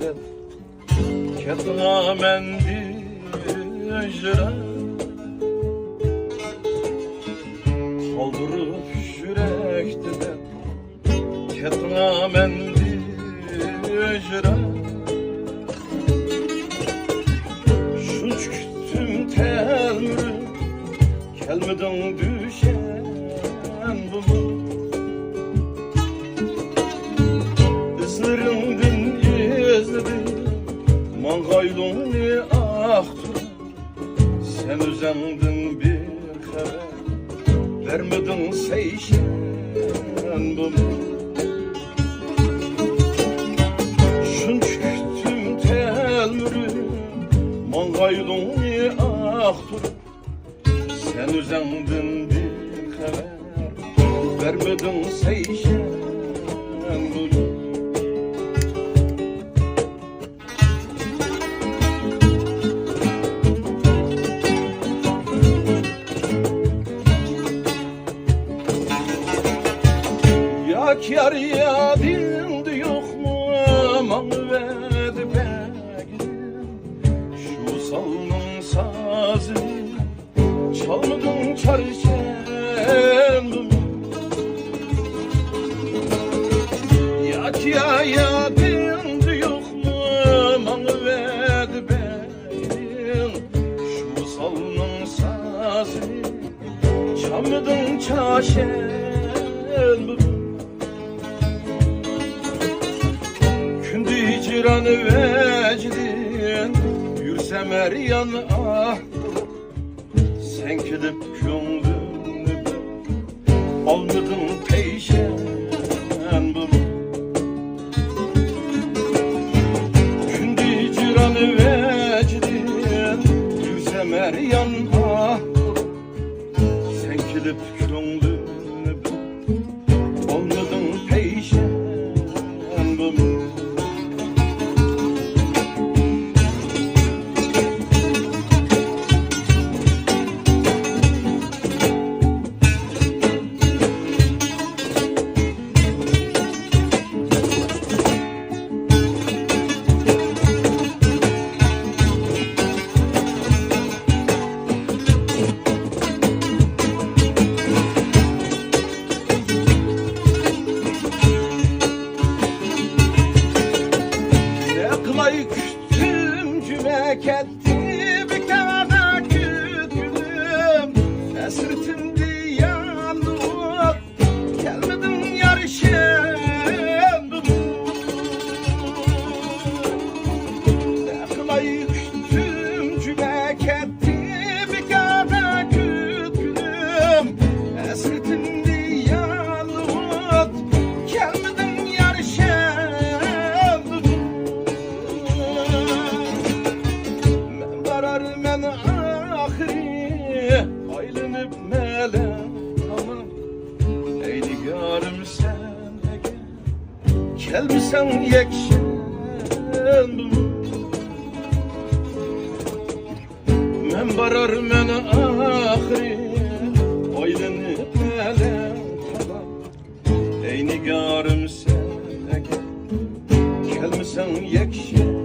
de ketna mendi jira kaldırıp yürekte de ketna mendi jira şunç küttüm telmürü kelmeden düşen bunu izlerinden izledim mangaylığını ahtır sen özendin bir haber vermedin seyşen bunu şunç küttüm telmürü mangaylığını ahtır sen özendin bir haber vermedin seyşen bunu yak yar ya dildi yok mu aman verdi begin şu salının sazını çalmadın çarşendim yak ya dildi yok mu aman verdi begin şu salının sazını çalmadın çarşendim hicran vecdin yürsem her yan ah sen gidip gönlümü almadın peşen kündü hicran vecdin yürsem her yan ah sen gidip gönlümü almadın peşen küstüm cümek etti bir kağıda kütülüm esirtimdi yandım gelmedim yarışım ne kılayı küstüm cümek etti bir kağıda kütülüm esirtimdi yandım gelmedim yarışım men ahiri aylanıp melem tamam ey nigarım sen ege kelbisen yekşen men barar men ahiri aylanıp melem tamam ey nigarım sen ege kelbisen yekşen